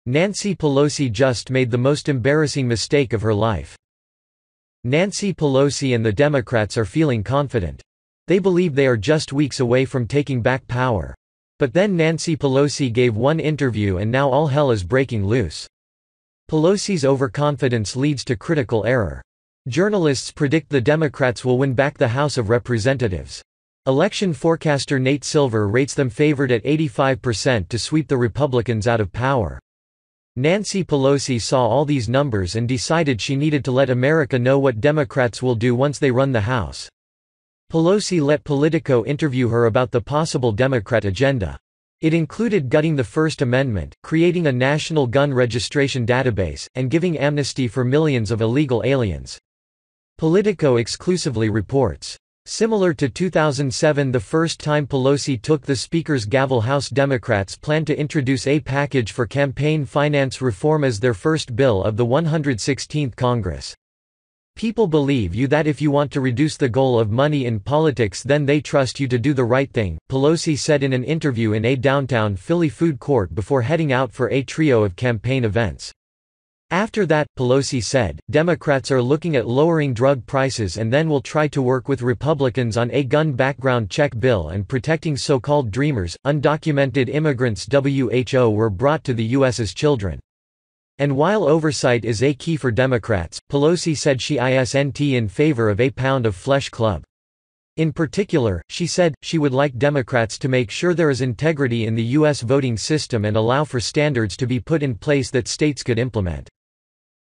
Nancy Pelosi just made the most embarrassing mistake of her life. Nancy Pelosi and the Democrats are feeling confident. They believe they are just weeks away from taking back power. But then Nancy Pelosi gave one interview and now all hell is breaking loose. Pelosi's overconfidence leads to critical error. Journalists predict the Democrats will win back the House of Representatives. Election forecaster Nate Silver rates them favored at 85% to sweep the Republicans out of power. Nancy Pelosi saw all these numbers and decided she needed to let America know what Democrats will do once they run the House. Pelosi let Politico interview her about the possible Democrat agenda. It included gutting the First Amendment, creating a national gun registration database, and giving amnesty for millions of illegal aliens. Politico exclusively reports. Similar to 2007, the first time Pelosi took the Speaker's gavel, House Democrats plan to introduce a package for campaign finance reform as their first bill of the 116th Congress. People believe you that if you want to reduce the goal of money in politics, then they trust you to do the right thing, Pelosi said in an interview in a downtown Philly food court before heading out for a trio of campaign events. After that, Pelosi said, Democrats are looking at lowering drug prices and then will try to work with Republicans on a gun background check bill and protecting so-called dreamers, undocumented immigrants who were brought to the U.S. as children. And while oversight is a key for Democrats, Pelosi said she isn't in favor of a pound of flesh club. In particular, she said, she would like Democrats to make sure there is integrity in the U.S. voting system and allow for standards to be put in place that states could implement.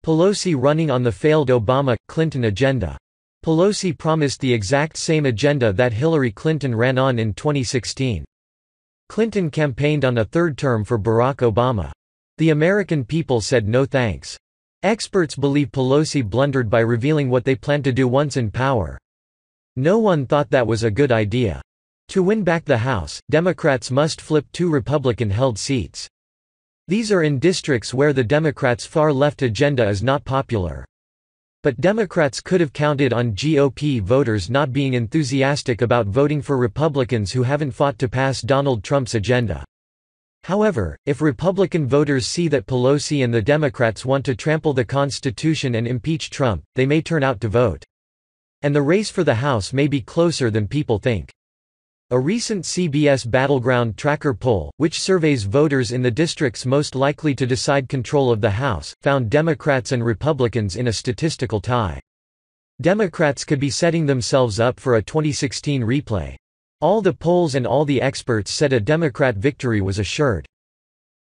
Pelosi running on the failed Obama-Clinton agenda. Pelosi promised the exact same agenda that Hillary Clinton ran on in 2016. Clinton campaigned on a third term for Barack Obama. The American people said no thanks. Experts believe Pelosi blundered by revealing what they plan to do once in power. No one thought that was a good idea. To win back the House, Democrats must flip 2 Republican-held seats. These are in districts where the Democrats' far-left agenda is not popular. But Democrats could have counted on GOP voters not being enthusiastic about voting for Republicans who haven't fought to pass Donald Trump's agenda. However, if Republican voters see that Pelosi and the Democrats want to trample the Constitution and impeach Trump, they may turn out to vote. And the race for the House may be closer than people think. A recent CBS Battleground Tracker poll, which surveys voters in the districts most likely to decide control of the House, found Democrats and Republicans in a statistical tie. Democrats could be setting themselves up for a 2016 replay. All the polls and all the experts said a Democrat victory was assured.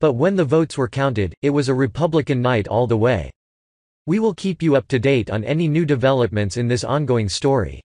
But when the votes were counted, it was a Republican night all the way. We will keep you up to date on any new developments in this ongoing story.